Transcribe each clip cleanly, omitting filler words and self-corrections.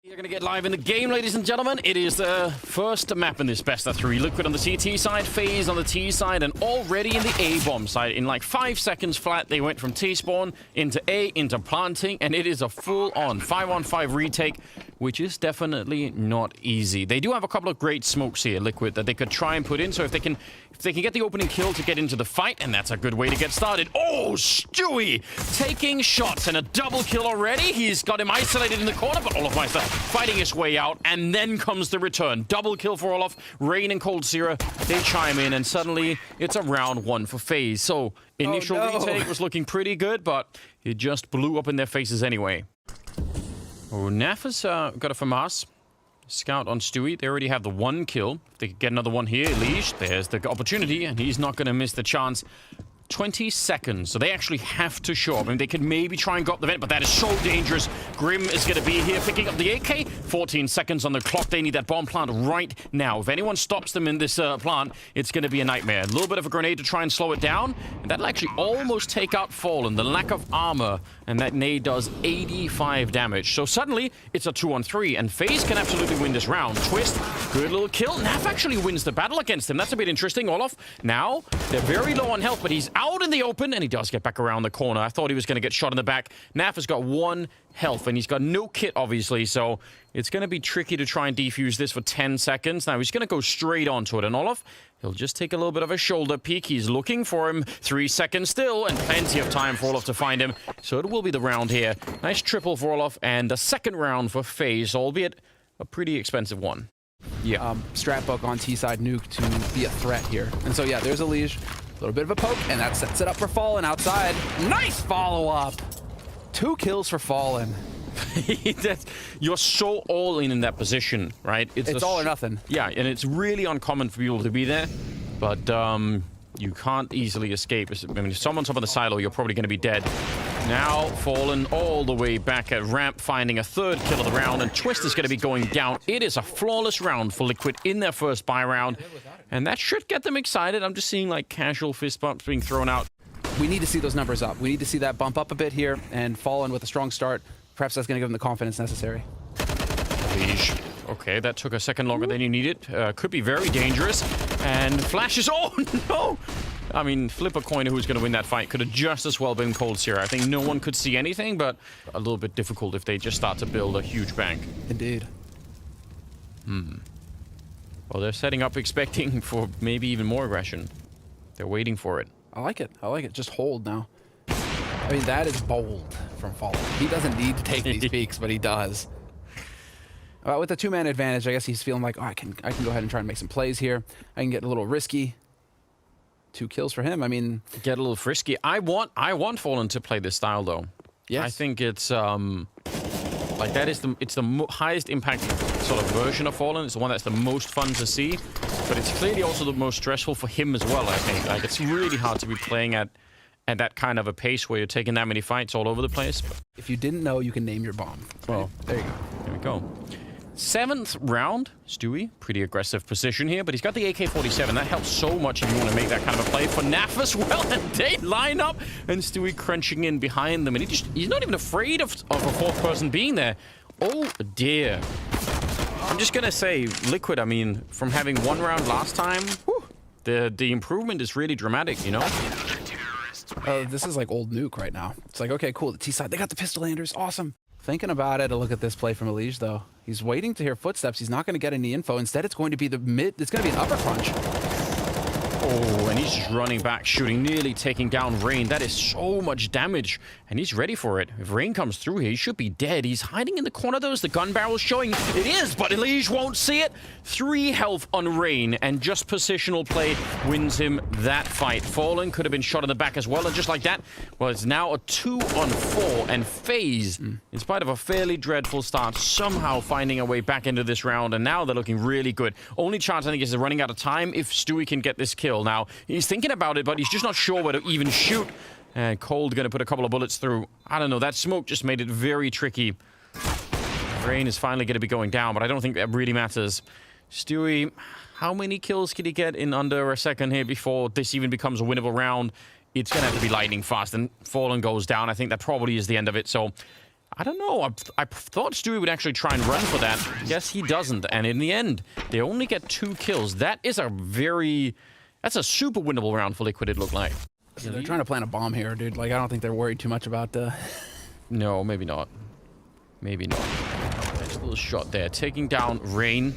You're going to get live in the game, ladies and gentlemen. It is the first map in this best of 3. Liquid on the CT side, FaZe on the T side, and already in the A-bomb side. In like 5 seconds flat, they went from T-spawn into A, into planting, and it is a full-on 5-on-5 retake, which is definitely not easy. They do have a couple of great smokes here, Liquid, that they could try and put in, so if they can get the opening kill to get into the fight, and that's a good way to get started. Oh, Stewie taking shots, and a double kill already. He's got him isolated in the corner, but Olofmeister fighting his way out, and then comes the return. Double kill for Olof. Rain and Cold Zero, they chime in, and suddenly it's a round 1 for FaZe. So initial retake was looking pretty good, but it just blew up in their faces anyway. Oh, Naf has got a FAMAS. Scout on Stewie. They already have the 1 kill. If they could get another one here, Leash, there's the opportunity, and he's not going to miss the chance. 20 seconds, so they actually have to show up. I mean, they could maybe try and go up the vent, but that is so dangerous. Grim is going to be here picking up the AK. 14 seconds on the clock. They need that bomb plant right now. If anyone stops them in this plant, it's going to be a nightmare. A little bit of a grenade to try and slow it down, and that'll actually almost take out Fallen. The lack of armor, and that nade does 85 damage. So suddenly, it's a 2-on-3, and FaZe can absolutely win this round. Twist, good little kill. Naf actually wins the battle against him. That's a bit interesting. Olof, now, they're very low on health, but he's out in the open, and he does get back around the corner. I thought he was going to get shot in the back. Naf has got 1 health, and he's got no kit, obviously, so it's going to be tricky to try and defuse this for 10 seconds. Now, he's going to go straight onto it, and Olof, he'll just take a little bit of a shoulder peek. He's looking for him. 3 seconds still, and plenty of time for Olof to find him, so it will be the round here. Nice triple for Olof, and a second round for FaZe, albeit a pretty expensive one. Yeah. Stratbook on T-side nuke to be a threat here. And so, yeah, there's a Leash. A little bit of a poke, and that sets it up for Fallen outside. Nice follow-up! 2 kills for Fallen. You're so all in that position, right? It's all or nothing. Yeah, and it's really uncommon for people to be there, but you can't easily escape. I mean, if someone's up on the silo, you're probably going to be dead. Now, Fallen all the way back at ramp, finding a 3rd kill of the round, and Twist is going to be going down. It is a flawless round for Liquid in their first buy round, and that should get them excited. I'm just seeing, like, casual fist bumps being thrown out. We need to see those numbers up. We need to see that bump up a bit here, and Fallen with a strong start. Perhaps that's going to give them the confidence necessary. Leash. Okay, that took a second longer than you needed. Could be very dangerous. And flashes. Oh, no! I mean, flip a coin who's going to win that fight. Could have just as well been Cold Zero. I think no one could see anything, but a little bit difficult if they just start to build a huge bank. Indeed. Well, they're setting up expecting for maybe even more aggression. They're waiting for it. I like it. I like it. Just hold now. I mean, that is bold from Fallen. He doesn't need to take these peaks, but he does. With a 2-man advantage, I guess he's feeling like, oh, I can go ahead and try and make some plays here. I can get a little risky. 2 kills for him. I mean, get a little frisky. I want Fallen to play this style though. Yes. I think it's like that is the highest impact sort of version of Fallen. It's the one that's the most fun to see, but it's clearly also the most stressful for him as well. I think like it's really hard to be playing at that kind of a pace where you're taking that many fights all over the place. If you didn't know, you can name your bomb. Well, there you go. There we go. 7th round, Stewie, pretty aggressive position here, but he's got the AK-47. That helps so much if you want to make that kind of a play for Naf as well, and they line up, and Stewie crunching in behind them, and he's not even afraid of a 4th person being there. Oh, dear. I'm just going to say, Liquid, I mean, from having 1 round last time, whew, the improvement is really dramatic, you know? This is like old Nuke right now. It's like, okay, cool, the T-side, they got the pistol landers, awesome. Thinking about it, a look at this play from Elige, though. He's waiting to hear footsteps. He's not going to get any info. Instead, it's going to be the mid. It's going to be an upper crunch. Oh, and he's just running back, shooting, nearly taking down Rain. That is so much damage, and he's ready for it. If Rain comes through here, he should be dead. He's hiding in the corner, though, as the gun barrel's showing. It is, but Elige won't see it. 3 health on Rain, and just positional play wins him that fight. Fallen could have been shot in the back as well, and just like that, well, it's now a 2-on-4, and FaZe, in spite of a fairly dreadful start, somehow finding a way back into this round, and now they're looking really good. Only chance, I think, is they're running out of time if Stewie can get this kill. Now, he's thinking about it, but he's just not sure where to even shoot. And Cold going to put a couple of bullets through. I don't know, that smoke just made it very tricky. Rain is finally going to be going down, but I don't think that really matters. Stewie, how many kills can he get in under a second here before this even becomes a winnable round? It's going to have to be lightning fast, and Fallen goes down. I think that probably is the end of it, so I don't know. I thought Stewie would actually try and run for that. Yes, he doesn't. And in the end, they only get 2 kills. That is a very... That's a super winnable round for Liquid, it looked like. Yeah, they're trying to plant a bomb here, dude. Like, I don't think they're worried too much about... No, maybe not. Maybe not. There's a little shot there. Taking down Rain.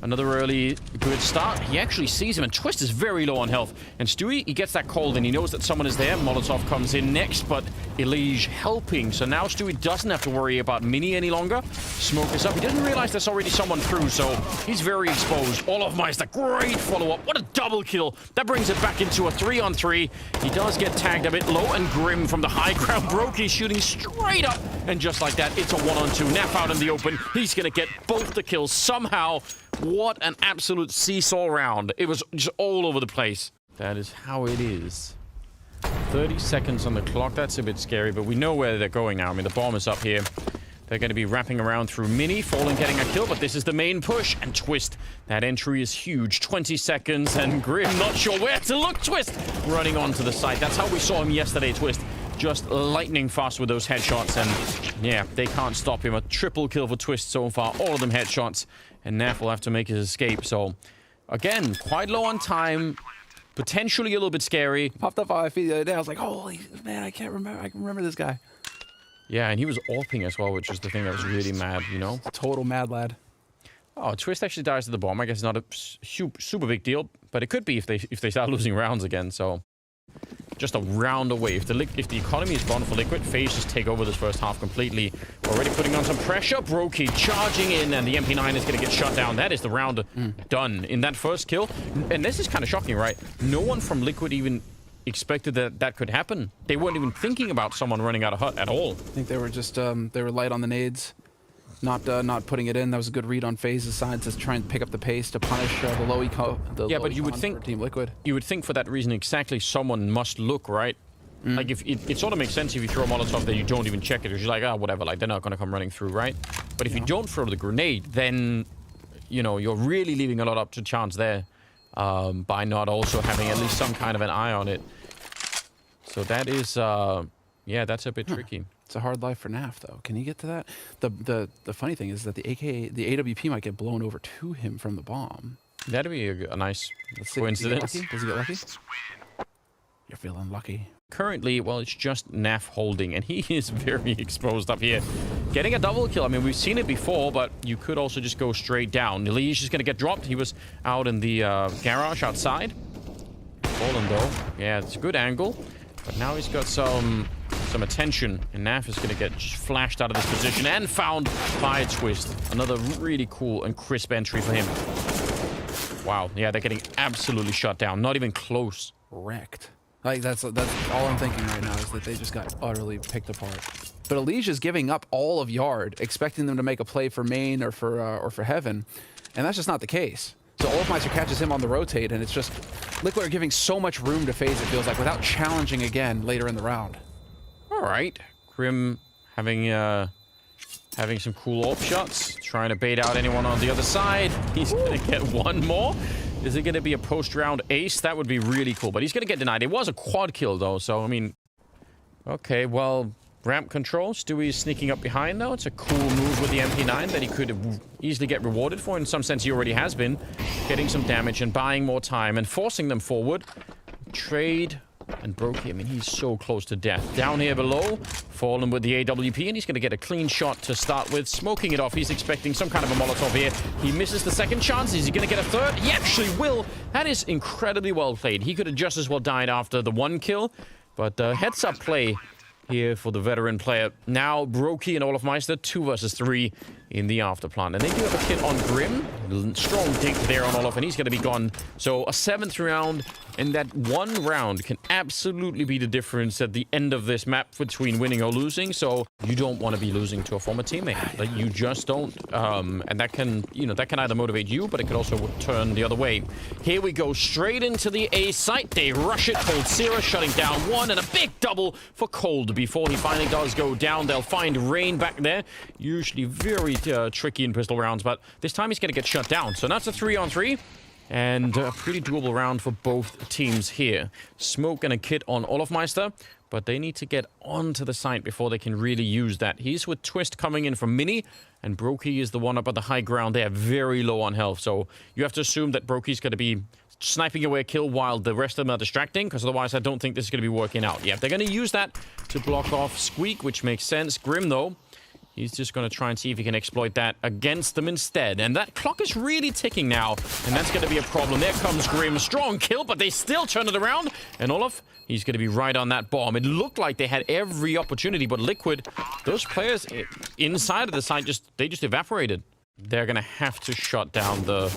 Another early good start. He actually sees him, and Twist is very low on health. And Stewie, he gets that call, and he knows that someone is there. Molotov comes in next, but Elige helping. So now Stewie doesn't have to worry about Mini any longer. Smoke is up. He doesn't realize there's already someone through, so he's very exposed. Olofmeister, great follow-up. What a double kill. That brings it back into a 3-on-3. He does get tagged a bit low and grim from the high ground. Brokey shooting straight up. And just like that, it's a 1-on-2. Nap out in the open. He's going to get both the kills somehow. What an absolute seesaw round. It was just all over the place. That is how it is. 30 seconds on the clock. That's a bit scary, but we know where they're going now. I mean, the bomb is up here. They're going to be wrapping around through Mini. Fallen getting a kill, but this is the main push. And Twist, that entry is huge. 20 seconds, and Grim not sure where to look. Twist running onto the site. That's how we saw him yesterday, Twist. Just lightning fast with those headshots, and yeah, they can't stop him. A triple kill for Twist so far. All of them headshots. And Naf will have to make his escape. So, again, quite low on time. Potentially a little bit scary. Popped up on my feed the other day. I was like, holy man, I can't remember. I can remember this guy. Yeah, and he was AWPing as well, which is the thing that was really mad, you know? Total mad lad. Oh, Twist actually dies to the bomb. I guess it's not a super big deal, but it could be if they start losing rounds again. So, just a round away. If the economy is gone for Liquid, FaZe just take over this first half completely. Already putting on some pressure. Brokey charging in, and the MP9 is going to get shut down. That is the round done in that first kill. And this is kind of shocking, right? No one from Liquid even expected that could happen. They weren't even thinking about someone running out of hut at all. I think they were just they were light on the nades. Not putting it in. That was a good read on FaZe's side to try and pick up the pace to punish the low eco. Yeah, but you would think Team Liquid. You would think for that reason exactly someone must look, right? Like if it sort of makes sense if you throw a Molotov that you don't even check it. You're just like, ah, whatever. Like they're not gonna come running through, right? But if you don't throw the grenade, then you know you're really leaving a lot up to chance there by not also having at least some kind of an eye on it. So that is, yeah, that's a bit tricky. It's a hard life for Naf, though. Can he get to that? The funny thing is that the AWP might get blown over to him from the bomb. That'd be a nice coincidence. Does he get lucky? You're feeling lucky. Currently, well, it's just Naf holding, and he is very exposed up here. Getting a double kill. I mean, we've seen it before, but you could also just go straight down. Elige is going to get dropped. He was out in the garage outside. Fallen, though. Yeah, it's a good angle. But now he's got some attention, and Naf is going to get flashed out of this position and found by a Twist. Another really cool and crisp entry for him. Wow, yeah, they're getting absolutely shut down. Not even close. Wrecked. Like, that's all I'm thinking right now is that they just got utterly picked apart. But Elige is giving up all of Yard, expecting them to make a play for main or for Heaven, and that's just not the case. So Olofmeister catches him on the rotate, and it's just Liquid are giving so much room to FaZe, it feels like, without challenging again later in the round. All right, Grim having some cool AWP shots, trying to bait out anyone on the other side. He's gonna get one more. Is it gonna be a post-round ace? That would be really cool, but he's gonna get denied. It was a quad kill though, so I mean, okay, well. Ramp control. Stewie's sneaking up behind, though. It's a cool move with the MP9 that he could easily get rewarded for. In some sense, he already has been. Getting some damage and buying more time and forcing them forward. Trade and Brokey. I mean, he's so close to death. Down here below, Fallen with the AWP, and he's going to get a clean shot to start with. Smoking it off. He's expecting some kind of a Molotov here. He misses the second chance. Is he going to get a third? He actually will. That is incredibly well played. He could have just as well died after the one kill, but heads-up play here for the veteran player. Now, Brokey and Olofmeister, 2 versus 3 in the afterplan. And they do have a kit on Grim. Strong dink there on Olof, and he's going to be gone. So, a 7th round, and that one round can absolutely be the difference at the end of this map between winning or losing. So, you don't want to be losing to a former teammate. Like, you just don't. And that can, you know, that can either motivate you, but it could also turn the other way. Here we go, straight into the A site. They rush it. Cold Sierra shutting down one, and a big double for Cold. Before he finally does go down, they'll find Rain back there. Usually very tricky in pistol rounds, but this time he's going to get shut down. So that's a 3-on-3, and a pretty doable round for both teams here. Smoke and a kit on Olofmeister. but they need to get onto the site before they can really use that. He's with Twist coming in from Mini, and Brokey is the one up at the high ground. They are very low on health, so you have to assume that Brokey's going to be sniping away a kill while the rest of them are distracting, because otherwise I don't think this is going to be working out. Yeah, they're going to use that to block off Squeak, which makes sense. Grim, though, he's just going to try and see if he can exploit that against them instead. And that clock is really ticking now, and that's going to be a problem. There comes Grim. Strong kill, but they still turn it around. And Olaf, he's going to be right on that bomb. It looked like they had every opportunity, but Liquid, those players inside of the site, they just evaporated. They're going to have to shut down the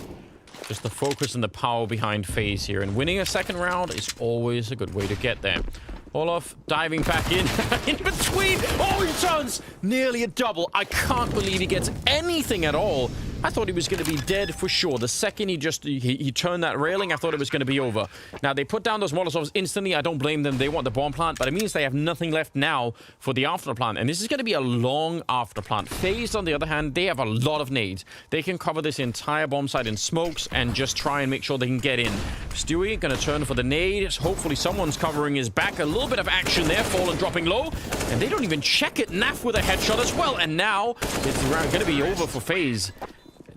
focus and the power behind FaZe here. And winning a second round is always a good way to get there. Olaf diving back in between. Oh, he turns nearly a double. I can't believe he gets anything at all. I thought he was going to be dead for sure. The second he turned that railing, I thought it was going to be over. Now, they put down those Molotovs instantly. I don't blame them. They want the bomb plant, but it means they have nothing left now for the after plant. And this is going to be a long after plant. FaZe, on the other hand, they have a lot of nades. They can cover this entire bomb site in smokes and just try and make sure they can get in. Stewie going to turn for the nades. Hopefully someone's covering his back. A little bit of action there. Fallen dropping low. And they don't even check it. Naf with a headshot as well. And now it's going to be over for FaZe.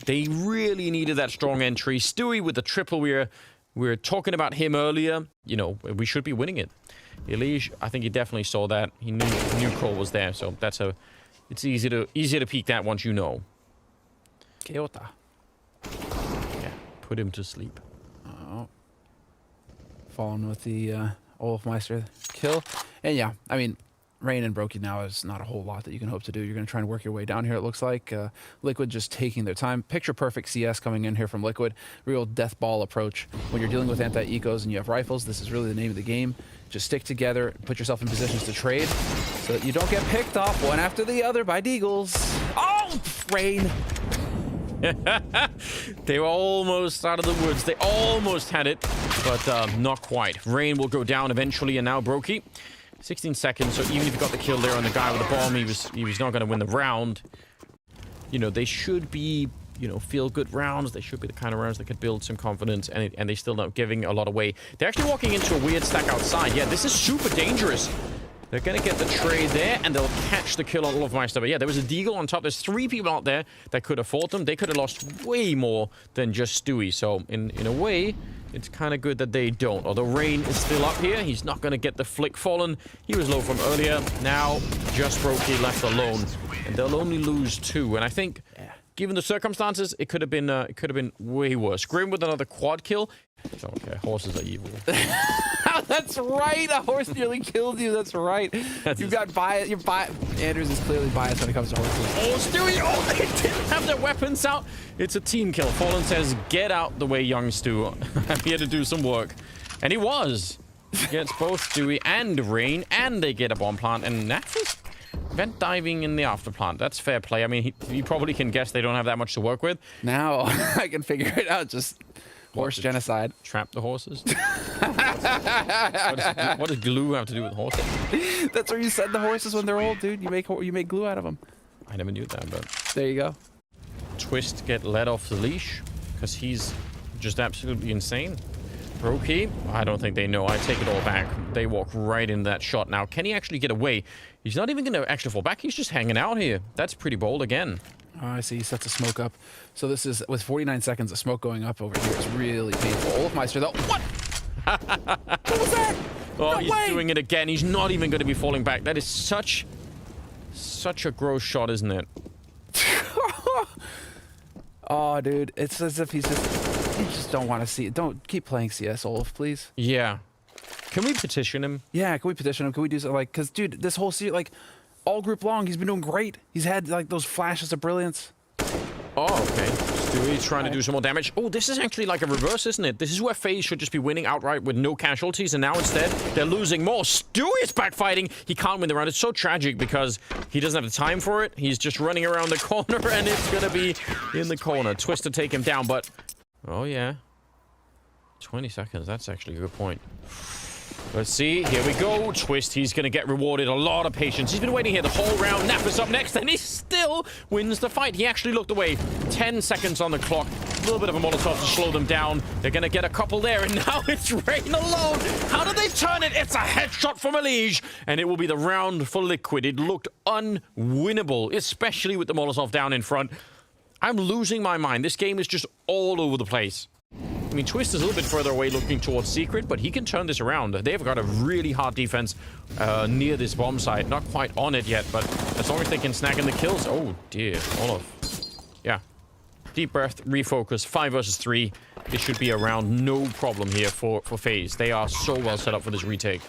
They really needed that strong entry. Stewie with the triple. We were talking about him earlier. You know, we should be winning it. Elige, I think he definitely saw that. He knew Cole was there, so it's easier to peek that once you know. Keota. Yeah, put him to sleep. Oh. Fallen with the Olafmeister kill. And yeah, I mean, Rain and Brokey now is not a whole lot that you can hope to do. You're going to try and work your way down here, it looks like. Liquid just taking their time. Picture perfect CS coming in here from Liquid. Real death ball approach. When you're dealing with anti-ecos and you have rifles, this is really the name of the game. Just stick together, put yourself in positions to trade so that you don't get picked off one after the other by Deagles. Oh, Rain! They were almost out of the woods. They almost had it, but not quite. Rain will go down eventually, and now Brokey. 16 seconds, so even if you got the kill there on the guy with the bomb, he was not going to win the round. You know, they should be, you know, feel-good rounds. They should be the kind of rounds that could build some confidence, and they still not giving a lot away. They're actually walking into a weird stack outside. Yeah, this is super dangerous. They're going to get the trade there, and they'll catch the kill on Olafmeister. But yeah, there was a Deagle on top. There's 3 people out there that could have fought them. They could have lost way more than just Stewie. So in a way, it's kind of good that they don't. Although Rain is still up here, he's not going to get the flick. Fallen, he was low from earlier. Now, just Brokey left alone. And they'll only lose 2. And I think, given the circumstances, it could have been way worse. Grim with another quad kill. Okay, horses are evil. That's right. A horse nearly killed you. That's right. You've got bias. Andrews is clearly biased when it comes to horses. Oh, Stewie! Oh, they didn't have their weapons out. It's a team kill. Fallen says, "Get out the way, young Stu. I'm here to do some work," and he was. Gets both Stewie and Rain, and they get a bomb plant. And Naf is vent diving in the after plant. That's fair play. I mean, he probably can guess they don't have that much to work with. Now I can figure it out. Just. Horse genocide. Trap the horses? what does glue have to do with horses? That's where you send the horses when they're old, dude. You make glue out of them. I never knew that, but... There you go. Twist get let off the leash, because he's just absolutely insane. Brokey, I don't think they know. I take it all back. They walk right in that shot. Now, can he actually get away? He's not even going to actually fall back. He's just hanging out here. That's pretty bold again. Oh, I see. He sets a smoke up. So this is, with 49 seconds of smoke going up over here, it's really painful. Olafmeister, though. What? What was that? Oh, no he's way. doing it again. He's not even going to be falling back. That is such a gross shot, isn't it? Oh, dude. It's as if you just don't want to see it. Don't keep playing CS, Olaf, please. Yeah. Can we petition him? Yeah, can we petition him? Can we do something like, because, dude, this whole series, like, all group long, he's been doing great. He's had, like, those flashes of brilliance. Oh, okay. Stewie's trying to do some more damage. Oh, this is actually like a reverse, isn't it? This is where FaZe should just be winning outright with no casualties, and now instead, they're losing more. Stewie is backfighting. He can't win the round. It's so tragic because he doesn't have the time for it. He's just running around the corner, and it's going to be in the corner. Twist to take him down, but... Oh, yeah. 20 seconds. That's actually a good point. Let's see. Here we go. Twist. He's going to get rewarded. A lot of patience. He's been waiting here the whole round. Nap is up next, and he still wins the fight. He actually looked away. 10 seconds on the clock. A little bit of a Molotov to slow them down. They're going to get a couple there, and now it's Rain alone. How did they turn it? It's a headshot from Elige, and it will be the round for Liquid. It looked unwinnable, especially with the Molotov down in front. I'm losing my mind. This game is just all over the place. I mean, Twist is a little bit further away looking towards Secret, but he can turn this around. They've got a really hard defense near this bomb site. Not quite on it yet, but as long as they can snag in the kills... Oh, dear. Olaf. Yeah. Deep breath, refocus, 5 versus 3. This should be a round, no problem here for FaZe. They are so well set up for this retake.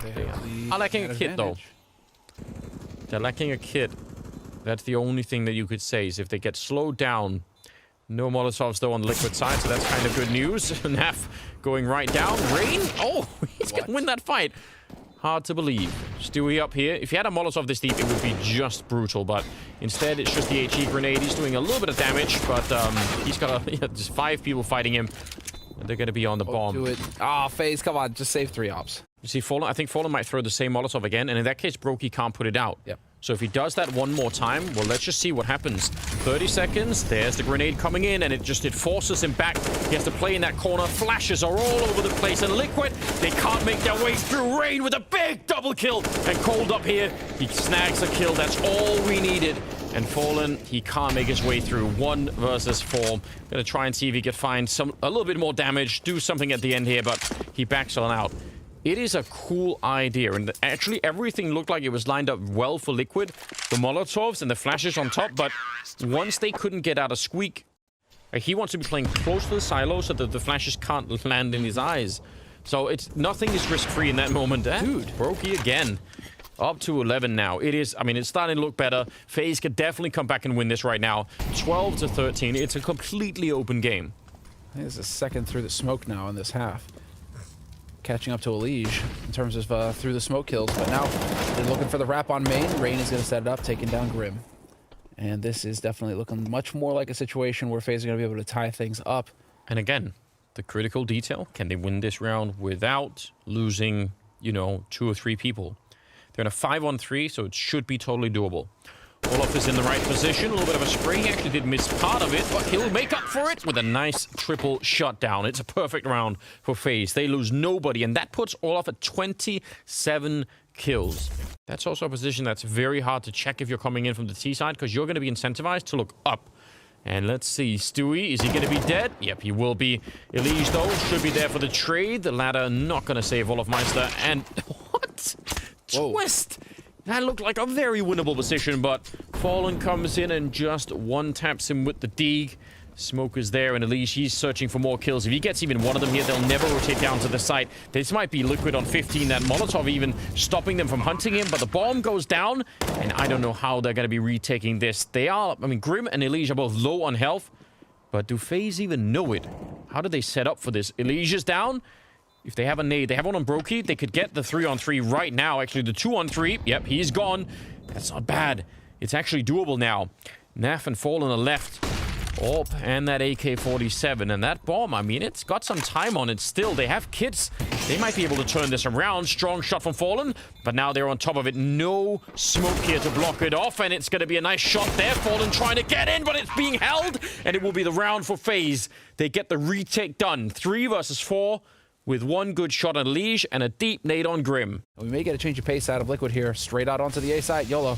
They're lacking a kit, though. They're lacking a kit. That's the only thing that you could say, is if they get slowed down... No Molotovs, though, on the Liquid side, so that's kind of good news. Naf going right down. Rain? Oh, he's going to win that fight. Hard to believe. Stewie up here. If he had a Molotov this deep, it would be just brutal, but instead, it's just the HE grenade. He's doing a little bit of damage, but he's got just 5 people fighting him. And they're going to be on the bomb. Do it. Ah, FaZe, come on. Just save 3 ops. You see, Fallen? I think Fallen might throw the same Molotov again, and in that case, Brokey can't put it out. Yep. So if he does that one more time, well, let's just see what happens. 30 seconds, there's the grenade coming in, and it forces him back. He has to play in that corner. Flashes are all over the place, and Liquid, they can't make their way through. Rain with a big double kill, and Cold up here, he snags a kill. That's all we needed. And Fallen, he can't make his way through. 1 versus 4. Gonna try and see if he can find a little bit more damage, do something at the end here, but he backs on out. It is a cool idea, and actually everything looked like it was lined up well for Liquid. The Molotovs and the flashes on top, but once they couldn't get out a squeak, he wants to be playing close to the silo so that the flashes can't land in his eyes. So nothing is risk-free in that moment. Dude, Brokey again. Up to 11 now. It's starting to look better. FaZe could definitely come back and win this right now. 12 to 13. It's a completely open game. I think it's the second through the smoke now in this half. Catching up to Elige in terms of through the smoke kills, but now they're looking for the wrap on main. Rain is going to set it up, taking down Grim. And this is definitely looking much more like a situation where FaZe are going to be able to tie things up. And again, the critical detail, can they win this round without losing, 2 or 3 people? They're in a 5-on-3, so it should be totally doable. Olaf is in the right position. A little bit of a spray. He actually did miss part of it, but he'll make up for it with a nice triple shutdown. It's a perfect round for FaZe. They lose nobody, and that puts Olaf at 27 kills. That's also a position that's very hard to check if you're coming in from the T side, because you're going to be incentivized to look up. And let's see, Stewie, is he going to be dead? Yep, he will be. Elige, though, should be there for the trade. The ladder not going to save Olaf Meister. And what? Whoa. Twist! That looked like a very winnable position, but Fallen comes in and just one-taps him with the Deeg. Smoke is there, and Elige, he's searching for more kills. If he gets even one of them here, they'll never rotate down to the site. This might be Liquid on 15, that Molotov even stopping them from hunting him, but the bomb goes down, and I don't know how they're going to be retaking this. They are, Grim and Elige are both low on health, but do FaZe even know it? How do they set up for this? Elige is down. If they have a nade, they have one on Brokey. They could get the 3-on-3 right now. Actually, the 2-on-3. Yep, he's gone. That's not bad. It's actually doable now. Naf and Fallen are left. Oh, and that AK-47. And that bomb, it's got some time on it still. They have kits. They might be able to turn this around. Strong shot from Fallen. But now they're on top of it. No smoke here to block it off. And it's going to be a nice shot there. Fallen trying to get in, but it's being held. And it will be the round for FaZe. They get the retake done. 3 versus 4. With 1 good shot on Elige and a deep nade on Grim. We may get a change of pace out of Liquid here. Straight out onto the A side. YOLO.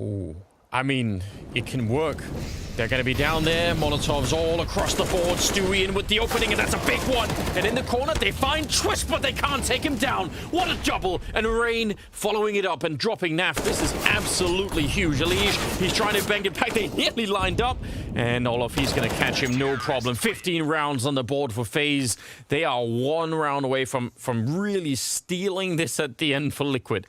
Ooh. It can work. They're going to be down there. Molotovs all across the board. Stewie in with the opening, and that's a big one. And in the corner, they find Twist, but they can't take him down. What a double. And Rain following it up and dropping Naf. This is absolutely huge. Elige, he's trying to bang it back. They nearly lined up. And Olaf, he's going to catch him, no problem. 15 rounds on the board for FaZe. They are 1 round away from really stealing this at the end for Liquid.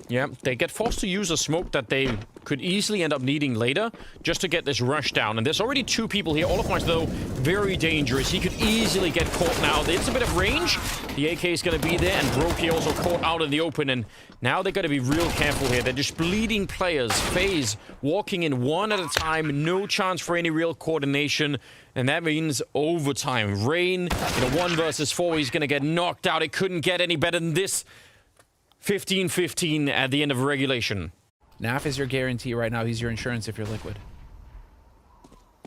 Yeah, they get forced to use a smoke that they could easily end up needing later just to get this rush down. And there's already 2 people here. Olaf Meister, though, very dangerous. He could easily get caught now. There's a bit of range. The AK is going to be there, and Brokey also caught out in the open. And now they've got to be real careful here. They're just bleeding players. FaZe walking in 1 at a time. No chance for any real coordination. and that means overtime. Rain in a 1 versus 4, he's going to get knocked out. It couldn't get any better than this. 15-15 at the end of regulation. Naf is your guarantee right now. He's your insurance if you're Liquid.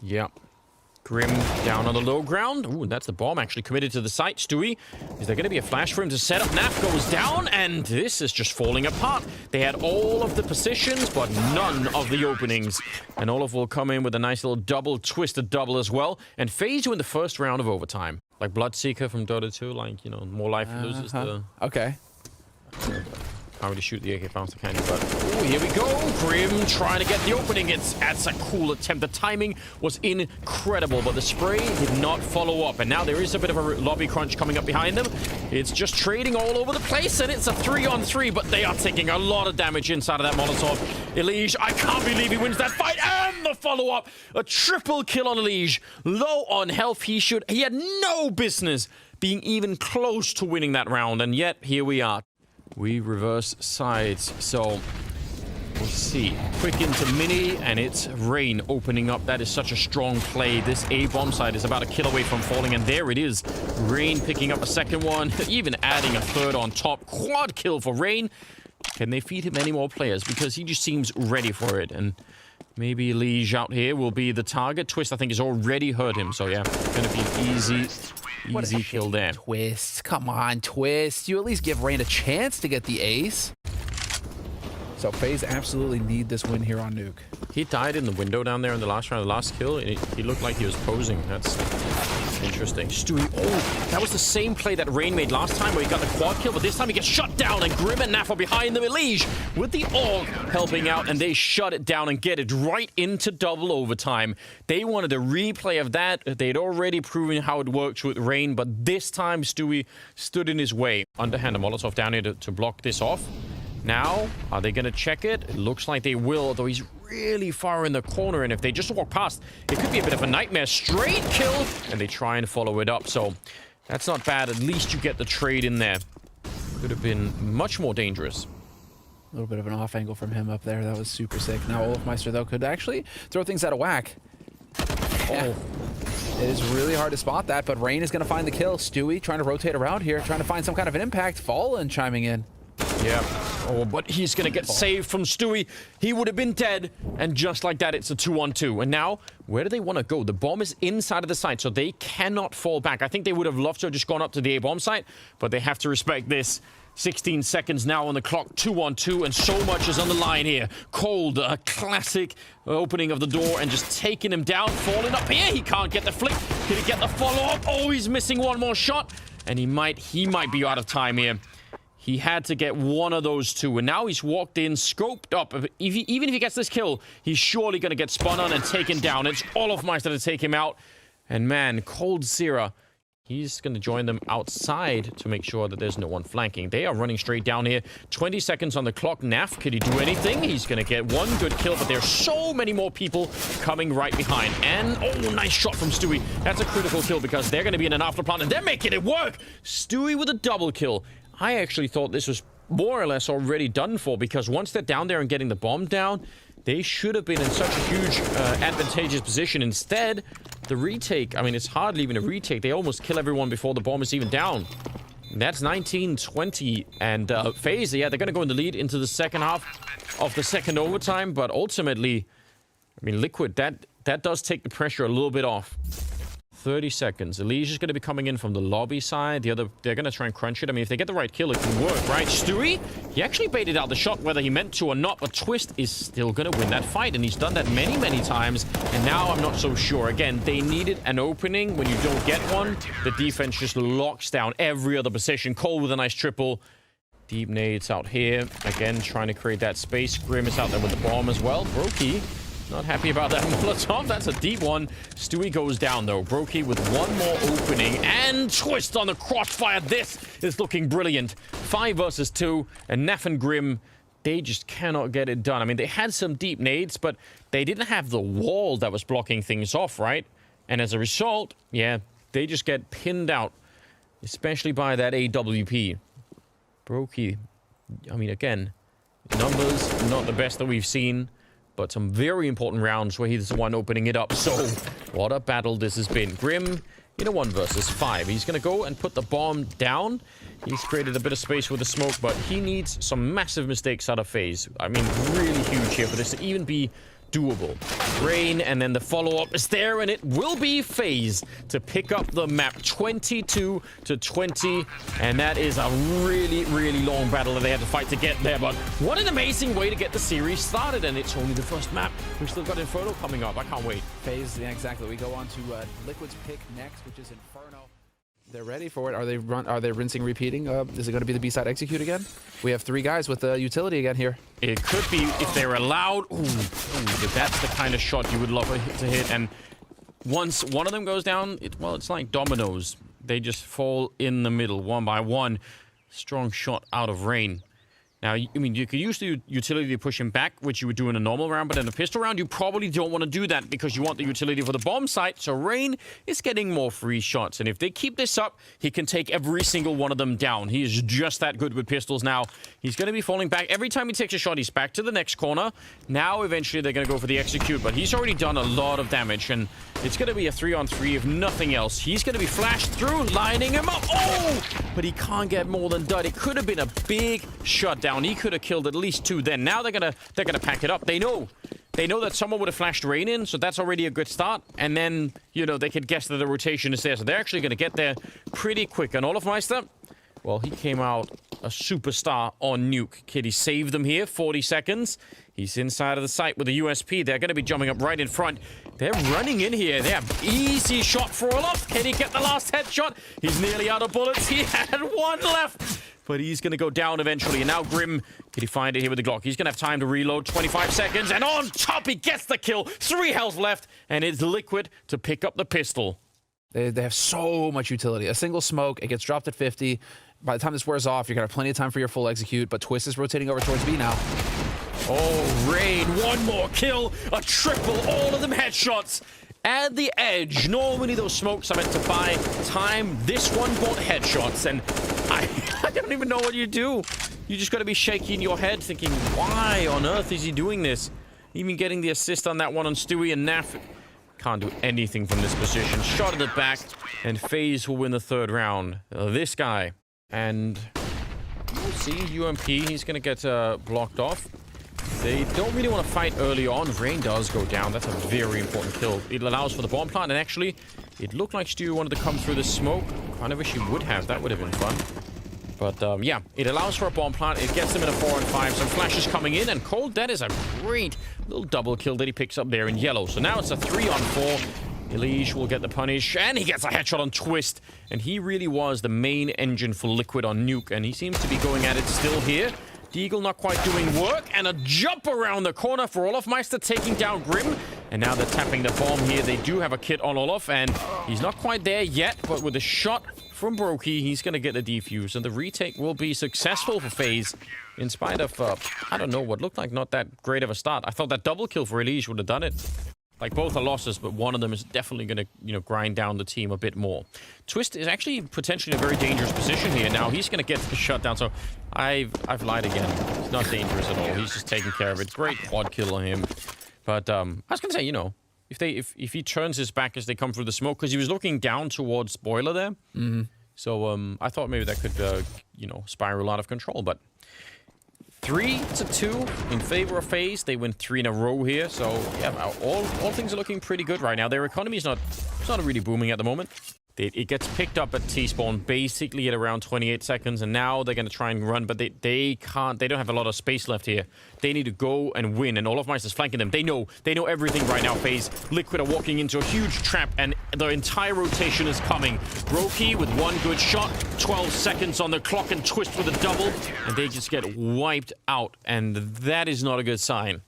Yep. Grim down on the low ground. Ooh, that's the bomb actually committed to the site. Stewie, is there going to be a flash for him to set up? Naf goes down, and this is just falling apart. They had all of the positions, but none of the openings. And Olaf will come in with a nice little double, twisted double as well. And FaZe win the first round of overtime. Like Bloodseeker from Dota 2, like, you know, more life loses the... Okay. Can't really shoot the AK faster, can you? But oh, here we go. Grim trying to get the opening. That's a cool attempt. The timing was incredible, but the spray did not follow up. And now there is a bit of a lobby crunch coming up behind them. It's just trading all over the place, and it's a 3-on-3, but they are taking a lot of damage inside of that Molotov. Elige, I can't believe he wins that fight, and the follow-up. A triple kill on Elige. Low on health. He had no business being even close to winning that round, and yet here we are. We reverse sides, so we'll see. Quick into mini, and it's Rain opening up. That is such a strong play. This A-bomb side is about a kill away from falling, and there it is. Rain picking up a second one, even adding a third on top. Quad kill for Rain. Can they feed him any more players? Because he just seems ready for it, and maybe Liege out here will be the target. Twist, I think, has already hurt him, so yeah, gonna be an easy kill there. Twist, come on, Twist. You at least give Rain a chance to get the ace. So FaZe absolutely need this win here on Nuke. He died in the window down there in the last round, the last kill. He looked like he was posing. That's interesting. Stewie, oh, that was the same play that Rain made last time where he got the quad kill, but this time he gets shut down, and Grim and Naf are behind them. Elige with the AUG helping out, and they shut it down and get it right into double overtime. They wanted a replay of that. They'd already proven how it works with Rain, but this time Stewie stood in his way. Underhand a Molotov down here to block this off. Now, are they going to check it? It looks like they will, though he's really far in the corner, and if they just walk past, it could be a bit of a nightmare. Straight kill, and they try and follow it up, so that's not bad. At least you get the trade in there. Could have been much more dangerous. A little bit of an off angle from him up there. That was super sick. Now Olafmeister, though, could actually throw things out of whack. Oh. It is really hard to spot that, but Rain is going to find the kill. Stewie trying to rotate around here, trying to find some kind of an impact. Fallen chiming in. Yeah. Oh, but he's going to get saved from Stewie. He would have been dead. And just like that, it's a 2-on-2. And now, where do they want to go? The bomb is inside of the site, so they cannot fall back. I think they would have loved to have just gone up to the A-bomb site, but they have to respect this. 16 seconds now on the clock, 2-on-2, and so much is on the line here. Cold, a classic opening of the door and just taking him down, falling up here. He can't get the flick. Can he get the follow-up? Oh, he's missing one more shot, and he might be out of time here. He had to get one of those two, and now he's walked in, scoped up. Even if he gets this kill, he's surely going to get spun on and taken down. It's Olafmeister to take him out. And man, Cold Zera, he's going to join them outside to make sure that there's no one flanking. They are running straight down here. 20 seconds on the clock. Naf, could he do anything? He's going to get one good kill, but there's so many more people coming right behind. And, oh, nice shot from Stewie. That's a critical kill because they're going to be in an afterplant, and they're making it work. Stewie with a double kill. I actually thought this was more or less already done for, because once they're down there and getting the bomb down, they should have been in such a huge advantageous position. Instead, the retake, I mean, it's hardly even a retake. They almost kill everyone before the bomb is even down. And that's 19-20. And FaZe, yeah, they're going to go in the lead into the second half of the second overtime. But ultimately, I mean, Liquid, that does take the pressure a little bit off. 30 seconds. Elige is going to be coming in from the lobby side. They're going to try and crunch it. I mean, if they get the right kill, it can work, right? Stewie, he actually baited out the shot, whether he meant to or not, but Twist is still going to win that fight, and he's done that many, many times, and now I'm not so sure. Again, they needed an opening. When you don't get one, the defense just locks down every other position. Cole with a nice triple. Deep nades out here. Again, trying to create that space. Grim is out there with the bomb as well. Brokey, not happy about that Molotov. That's a deep one. Stewie goes down, though. Brokey with one more opening. And Twist on the crossfire. This is looking brilliant. 5 versus 2. And Naf and Grim, they just cannot get it done. I mean, they had some deep nades, but they didn't have the wall that was blocking things off, right? And as a result, yeah, they just get pinned out, especially by that AWP. Brokey, I mean, again, numbers not the best that we've seen. but some very important rounds where he's the one opening it up. So, what a battle this has been. Grim in a 1 versus 5. He's going to go and put the bomb down. He's created a bit of space with the smoke, but he needs some massive mistakes out of FaZe. I mean, really huge here for this to even be doable. Rain, and then the follow-up is there, and it will be FaZe to pick up the map 22-20, and that is a really, really long battle that they had to fight to get there, but what an amazing way to get the series started, and it's only the first map. We've still got Inferno coming up. I can't wait. FaZe, yeah, exactly. We go on to Liquid's pick next, which is Inferno. They're ready for it. Are they rinsing, repeating? Is it going to be the B-side execute again? We have 3 guys with utility again here. It could be if they're allowed. Ooh, but that's the kind of shot you would love to hit. And once one of them goes down, it's like dominoes. They just fall in the middle, one by one. Strong shot out of Rain. Now, I mean, you could use the utility to push him back, which you would do in a normal round, but in a pistol round, you probably don't want to do that because you want the utility for the bomb site. So Rain is getting more free shots, and if they keep this up, he can take every single one of them down. He is just that good with pistols now. He's going to be falling back. Every time he takes a shot, he's back to the next corner. Now, eventually, they're going to go for the execute, but he's already done a lot of damage, and it's going to be a 3-on-3 if nothing else. He's going to be flashed through, lining him up. Oh! But he can't get more than dud. It could have been a big shutdown. He could have killed at least 2 then. Now they're gonna pack it up. They know that someone would have flashed Rain in, so that's already a good start. And then, you know, they could guess that the rotation is there. So they're actually gonna get there pretty quick. And Olofmeister, well, he came out a superstar on Nuke. Kitty saved them here, 40 seconds. He's inside of the site with the USP. They're going to be jumping up right in front. They're running in here. They have easy shot for Olof. Can he get the last headshot? He's nearly out of bullets. He had 1 left. But he's going to go down eventually. And now Grim, can he find it here with the Glock? He's going to have time to reload. 25 seconds. And on top, he gets the kill. 3 health left. And it's Liquid to pick up the pistol. They have so much utility. A single smoke, it gets dropped at 50. By the time this wears off, you're going to have plenty of time for your full execute. But Twist is rotating over towards B now. Oh, Rain, 1 more kill. A triple. All of them headshots. At the edge. Normally those smokes are meant to buy time. This one bought headshots. And I don't even know what you do. You just got to be shaking your head thinking, why on earth is he doing this? Even getting the assist on that one on Stewie and Naf. Can't do anything from this position. Shot at the back. And FaZe will win the 3rd round. This guy. And we'll see. UMP, he's going to get blocked off. They don't really want to fight early on. Rain does go down. That's a very important kill. It allows for the bomb plant. And actually, it looked like Stewie wanted to come through the smoke. Kind of wish he would have. That would have been fun. But yeah, it allows for a bomb plant. It gets them in a 4-on-5. Some flashes coming in. And Cold, that is a great little double kill that he picks up there in yellow. So now it's a 3-on-4. Elige will get the punish, and he gets a headshot on Twist. And he really was the main engine for Liquid on Nuke, and he seems to be going at it still here. Deagle not quite doing work, and a jump around the corner for Olofmeister taking down Grim. And now they're tapping the bomb here. They do have a kit on Olof, and he's not quite there yet, but with a shot from Brokey, he's going to get the defuse, and the retake will be successful for FaZe. In spite of, I don't know, what looked like not that great of a start. I thought that double kill for Elige would have done it. Like, both are losses, but one of them is definitely going to, you know, grind down the team a bit more. Twist is actually potentially in a very dangerous position here. Now, he's going to get the shutdown, so I've lied again. He's not dangerous at all. He's just taking care of it. Great quad kill on him. But I was going to say, you know, if he turns his back as they come through the smoke, because he was looking down towards Boiler there. Mm-hmm. So I thought maybe that could, you know, spiral out of control, but 3-2 in favor of FaZe. They win 3 in a row here. So, yeah, all things are looking pretty good right now. Their economy is not really booming at the moment. It gets picked up at T-spawn basically at around 28 seconds, and now they're going to try and run, but they can't. They don't have a lot of space left here. They need to go and win, and Olofmeister's flanking them. They know everything right now, FaZe. Liquid are walking into a huge trap, and the entire rotation is coming. Brokey with 1 good shot, 12 seconds on the clock, and Twist with a double, and they just get wiped out, and that is not a good sign.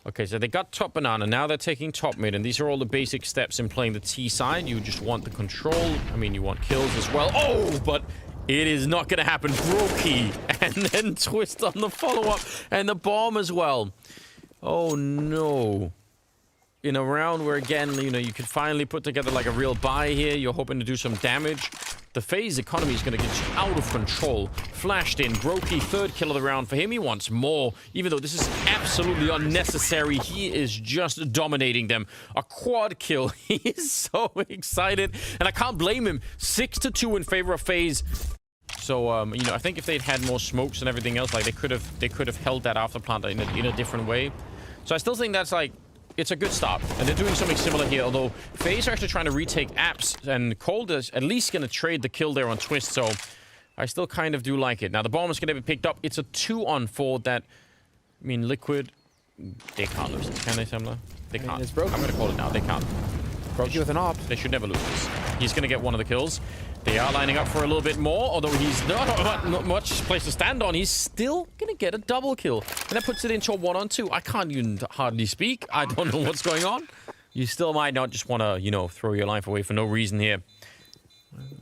Okay, so they got top banana. Now they're taking top mid, and these are all the basic steps in playing the T side. You just want the control. I mean, you want kills as well. Oh, but it is not going to happen. Brokey, and then Twist on the follow-up, and the bomb as well. Oh, no. In a round where, again, you know, you could finally put together like a real buy here. You're hoping to do some damage. the FaZe economy is going to get out of control. Flashed in, Brokey, third kill of the round for him. He wants more, even though this is absolutely unnecessary. He is just dominating them. A quad kill. He is so excited, and I can't blame him. 6-2 in favor of FaZe. So, you know, I think if they'd had more smokes and everything else, like they could have held that after plant in a different way. So I still think that's like, it's a good start, and they're doing something similar here, although FaZe are actually trying to retake apps, and Cold is at least going to trade the kill there on Twist, so I still kind of do like it. Now, the bomb is going to be picked up. It's a 2-on-4 that, I mean, Liquid, they can't lose this, can they, Semler? They can't. It's broken. I'm going to call it now. They can't. Broke with an op. They should never lose this. He's going to get one of the kills. They are lining up for a little bit more, although he's not much place to stand on. He's still going to get a double kill. And that puts it into a 1-on-2. I can't even hardly speak. I don't know what's going on. You still might not just want to, you know, throw your life away for no reason here.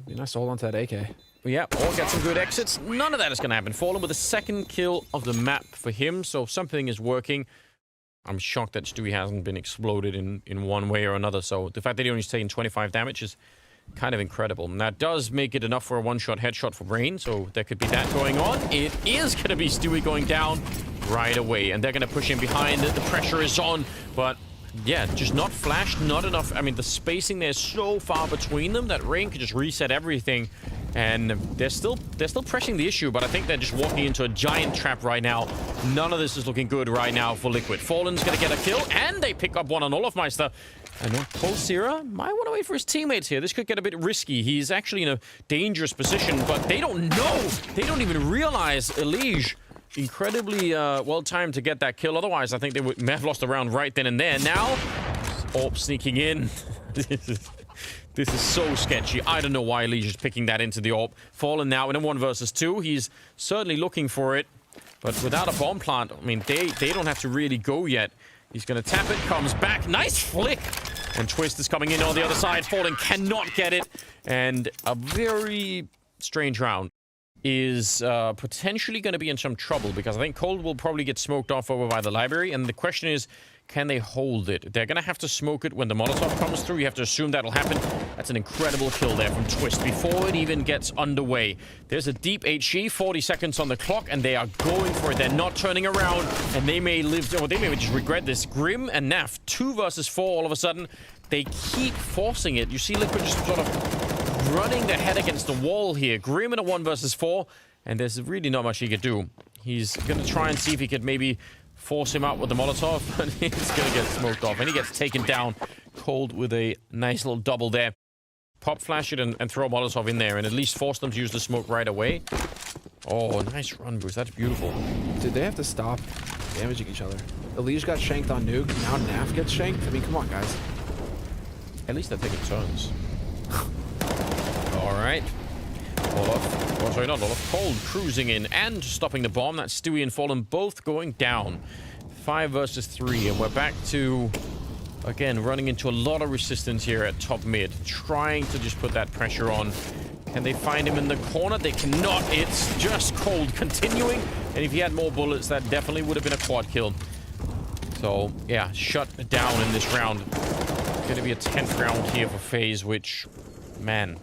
Be nice to hold on to that AK. But yeah, or get some good exits. None of that is going to happen. Fallen with the second kill of the map for him, so something is working. I'm shocked that Stewie hasn't been exploded in one way or another, so the fact that he only taken 25 damage is kind of incredible. And that does make it enough for a one-shot headshot for Brain, so there could be that going on. It is going to be Stewie going down right away, and they're going to push him behind. The pressure is on, but yeah, just not flashed, not enough. I mean, the spacing there is so far between them that Rain could just reset everything. And they're still pressing the issue, but I think they're just walking into a giant trap right now. None of this is looking good right now for Liquid. Fallen's going to get a kill, and they pick up one on Olofmeister. And Polsira might want to wait for his teammates here. This could get a bit risky. He's actually in a dangerous position, but they don't know. They don't even realize Elige incredibly well-timed to get that kill. Otherwise, I think they would have lost the round right then and there. Now, Orp sneaking in. This is so sketchy. I don't know why Elige is picking that into the AWP. Fallen now in a 1 versus 2. He's certainly looking for it. But without a bomb plant, I mean, they don't have to really go yet. He's going to tap it, comes back. Nice flick. And Twist is coming in on the other side. Fallen cannot get it. And a very strange round is potentially going to be in some trouble, because I think Cold will probably get smoked off over by the library. And the question is, can they hold it? They're going to have to smoke it when the Molotov comes through. You have to assume that'll happen. That's an incredible kill there from Twist before it even gets underway. There's a deep HE, 40 seconds on the clock, and they are going for it. They're not turning around, and they may live, or they may just regret this. Grim and Naf, 2 versus 4 all of a sudden. They keep forcing it. You see Liquid just sort of running their head against the wall here. Grim in a 1 versus 4, and there's really not much he could do. He's going to try and see if he could maybe force him out with the Molotov, but he's going to get smoked off, and he gets taken down. Cold with a nice little double there. Pop flash it and throw a Molotov in there, and at least force them to use the smoke right away. Oh, nice run, Bruce. That's beautiful. Dude, they have to stop damaging each other. Elige got shanked on Nuke, now Naf gets shanked. I mean, come on, guys. At least they're taking turns. All right. Olaf, oh, sorry, not Olaf. Cold cruising in and stopping the bomb. That's Stewie and Fallen both going down. 5 versus 3, and we're back to, again, running into a lot of resistance here at top mid. Trying to just put that pressure on. Can they find him in the corner? They cannot. It's just Cold continuing. And if he had more bullets, that definitely would have been a quad kill. So, yeah, shut down in this round. Going to be a 10th round here for FaZe, which, man,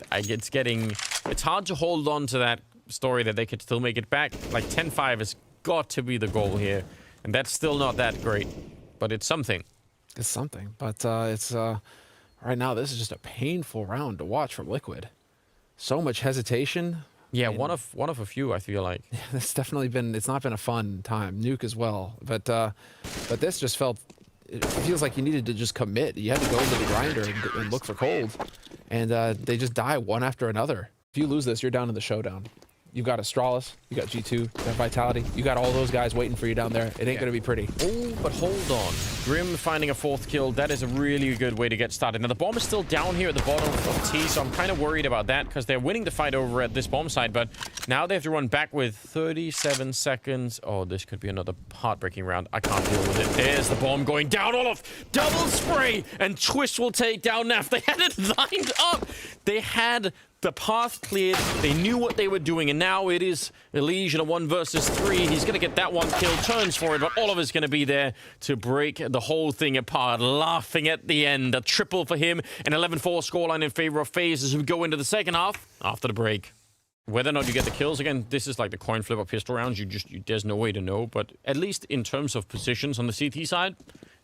it's hard to hold on to that story that they could still make it back. Like 10-5 has got to be the goal here, and that's still not that great, but it's something. It's something, but it's right now this is just a painful round to watch from Liquid. So much hesitation. Yeah, one of a few, I feel like. Yeah, it's definitely been. It's not been a fun time. Nuke as well, but this just felt. It feels like you needed to just commit. You had to go into the grinder and look for Cold, and they just die one after another. If you lose this, you're down in the showdown. You've got Astralis, you got G2, you got Vitality. You got all those guys waiting for you down there. It ain't gonna be pretty. Oh, but hold on. Grim finding a 4th kill. That is a really good way to get started. Now, the bomb is still down here at the bottom of T, so I'm kind of worried about that because they're winning the fight over at this bomb side, but now they have to run back with 37 seconds. Oh, this could be another heartbreaking round. I can't deal with it. There's the bomb going down. Olaf, double spray, and Twist will take down Naf. They had it lined up. They had the path cleared. They knew what they were doing, and now it is Elige in a 1 versus 3. He's going to get that one kill, turns for it, but Oliver's going to be there to break the whole thing apart, laughing at the end. A triple for him, an 11-4 scoreline in favor of FaZe as we go into the second half after the break. Whether or not you get the kills, again, this is like the coin flip of pistol rounds. There's no way to know, but at least in terms of positions on the CT side,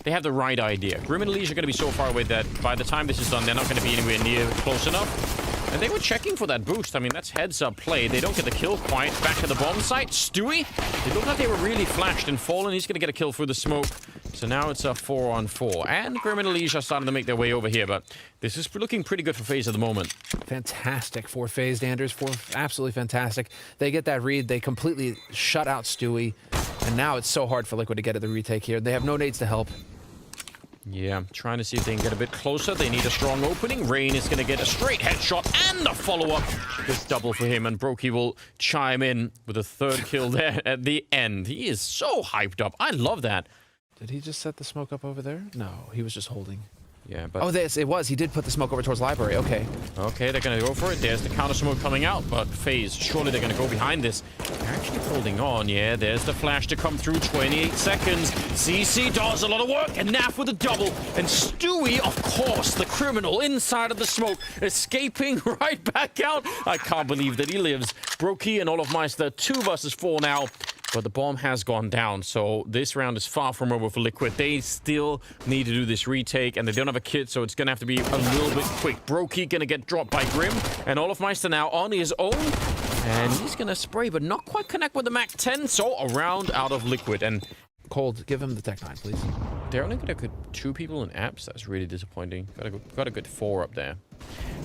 they have the right idea. Grim and Elige are going to be so far away that by the time this is done, they're not going to be anywhere near close enough. And they were checking for that boost. I mean, that's heads-up play. They don't get the kill quite. Back at the bomb site, Stewie. It looked like they were really flashed and fallen. He's going to get a kill through the smoke. So now it's a 4-on-4. And Grim and Elige are starting to make their way over here, but this is looking pretty good for FaZe at the moment. Fantastic for FaZe, Anders. Absolutely fantastic. They get that read. They completely shut out Stewie. And now it's so hard for Liquid to get at the retake here. They have no nades to help. Yeah, trying to see if they can get a bit closer. They need a strong opening. Rain is going to get a straight headshot and a follow-up. This double for him, and Brokey will chime in with a third kill there at the end. He is so hyped up. I love that. Did he just set the smoke up over there? No, he was just holding. Yeah, but... Oh, it was. He did put the smoke over towards library. Okay. Okay, they're going to go for it. There's the counter smoke coming out, but FaZe, surely they're going to go behind this. They're actually holding on. Yeah, there's the flash to come through. 28 seconds. CC does a lot of work, and Naf with a double. And Stewie, of course, the criminal inside of the smoke, escaping right back out. I can't believe that he lives. Brokey and Olofmeister, 2 versus 4 now. But the bomb has gone down, so this round is far from over for Liquid. They still need to do this retake, and they don't have a kit, so it's going to have to be a little bit quick. Brokey going to get dropped by Grim, and Olofmeister now on his own. And he's going to spray, but not quite connect with the Mac 10, so a round out of Liquid. And Cold, give him the Tech 9, please. they're only going to get 2 people in apps. That's really disappointing. Got a good 4 up there.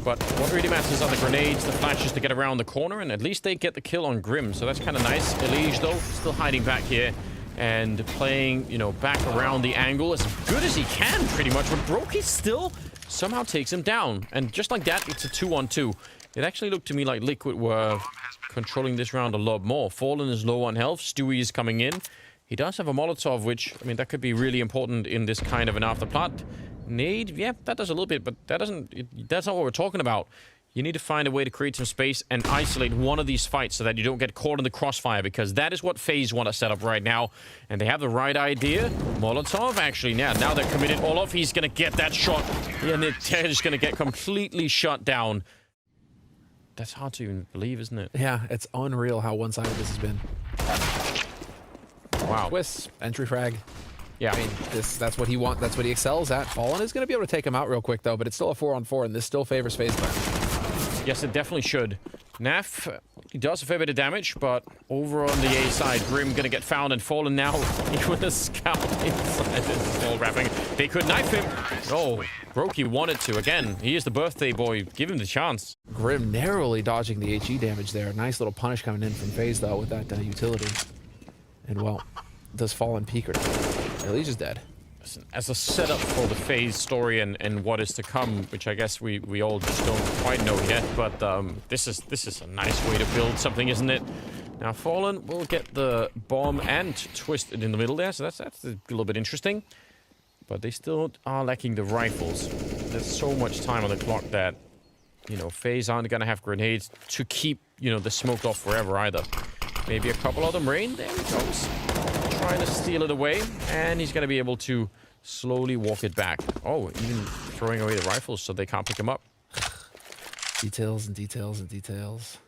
But what really matters are the grenades, the flashes to get around the corner, and at least they get the kill on Grim, so that's kind of nice. Elige, though, still hiding back here and playing, you know, back around the angle as good as he can, pretty much. But Brokey still somehow takes him down. And just like that, it's a 2-on-2. It actually looked to me like Liquid were controlling this round a lot more. Fallen is low on health. Stewie is coming in. He does have a Molotov, which, I mean, that could be really important in this kind of an afterplat. Nade, yeah, that does a little bit, but that doesn't, that's not what we're talking about. You need to find a way to create some space and isolate one of these fights so that you don't get caught in the crossfire, because that is what FaZe want to set up right now. And they have the right idea. Molotov, actually, now they're committed. Olof, he's going to get that shot. And they're just going to get completely shut down. That's hard to even believe, isn't it? Yeah, it's unreal how one-sided this has been. Wow. Twist, entry frag. Yeah. I mean, that's what he wants. That's what he excels at. Fallen is going to be able to take him out real quick, though, but it's still a 4-on-4, and this still favors FaZe Clan. Yes, it definitely should. Naf, he does a fair bit of damage, but over on the A side, Grim going to get found, and Fallen now with a scout inside this wall wrapping. They could knife him. Oh, Brokey wanted to. Again, he is the birthday boy. Give him the chance. Grim narrowly dodging the HE damage there. Nice little punish coming in from FaZe, though, with that utility. And, well, does Fallen peek or not? Elige is dead. As a setup for the FaZe story and what is to come, which I guess we all just don't quite know yet, but this is a nice way to build something, isn't it? Now Fallen will get the bomb and twisted in the middle there, so that's a little bit interesting. But they still are lacking the rifles. There's so much time on the clock that, you know, FaZe aren't gonna have grenades to keep, you know, the smoke off forever either. Maybe a couple of them. Rain, there he goes. Trying to steal it away, and he's going to be able to slowly walk it back. Oh, even throwing away the rifles so they can't pick him up. Details and details and details.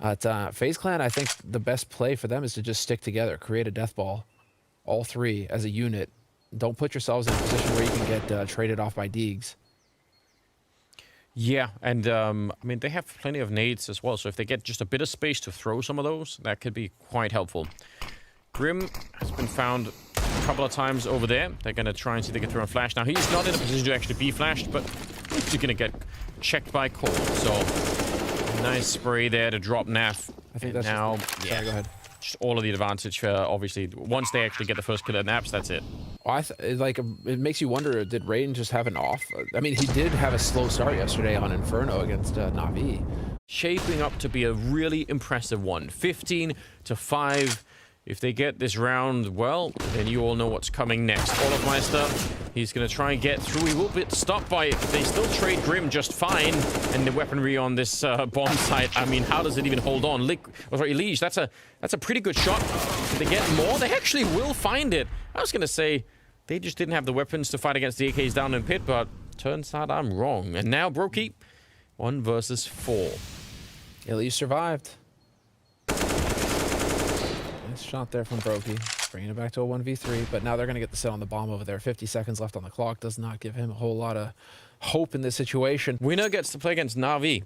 At FaZe Clan, I think the best play for them is to just stick together, create a death ball, all 3 as a unit. Don't put yourselves in a position where you can get traded off by Deegs. Yeah, and I mean, they have plenty of nades as well, so if they get just a bit of space to throw some of those, that could be quite helpful. Grim has been found a couple of times over there. They're going to try and see if they can throw a flash. Now, he's not in a position to actually be flashed, but he's going to get checked by Cold. So, nice spray there to drop Naf. I think that's now, just sorry, go ahead. Just all of the advantage for, obviously, once they actually get the first kill at Naps, that's it. Well, it makes you wonder, did Rain just have an off? I mean, he did have a slow start yesterday on Inferno against Na'Vi. Shaping up to be a really impressive one. 15-5. If they get this round well, then you all know what's coming next. Olofmeister He's going to try and get through. He will be stopped by it. They still trade Grim just fine. And the weaponry on this bomb site, I mean, how does it even hold on? Liege, that's a pretty good shot. Did they get more? They actually will find it. I was going to say they just didn't have the weapons to fight against the AKs down in pit, but turns out I'm wrong. And now Brokey, 1 versus 4. Liege survived. Nice shot there from Brokey. Bringing it back to a 1v3, but now they're going to get the set on the bomb over there. 50 seconds left on the clock does not give him a whole lot of hope in this situation. Winner gets to play against Na'Vi.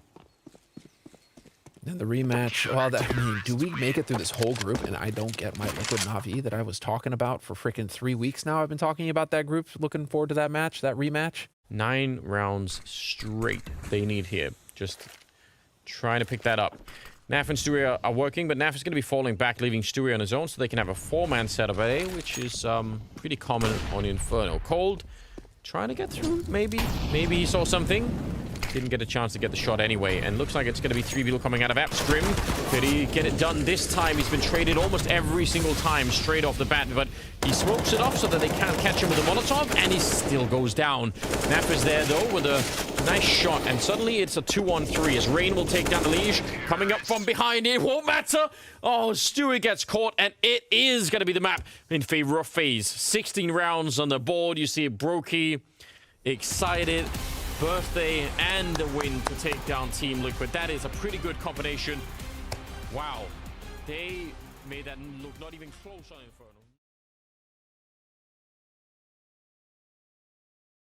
And the rematch, well, I mean, do we make it through this whole group and I don't get my Liquid Na'Vi that I was talking about for freaking 3 weeks now? I've been talking about that group, looking forward to that match, that rematch. 9 rounds straight they need here. Just trying to pick that up. Naf and Stewie are working, but Naf is going to be falling back, leaving Stewie on his own, so they can have a 4-man setup at A, which is pretty common on Inferno. Cold, trying to get through, maybe. Maybe he saw something. Didn't get a chance to get the shot anyway, and looks like it's going to be 3 people coming out of Apps. Grim, could he get it done this time? He's been traded almost every single time straight off the bat, but he smokes it off so that they can't catch him with a Molotov, and he still goes down. Naf is there, though, with a nice shot, and suddenly it's a 2-on-3 as Rain will take down the Liege. Coming up from behind, it won't matter. Oh, Stewie gets caught, and it is going to be the map in favor of FaZe. 16 rounds on the board. You see Brokey excited. Birthday and the win to take down Team Liquid. That is a pretty good combination. Wow. They made that look not even close on Inferno.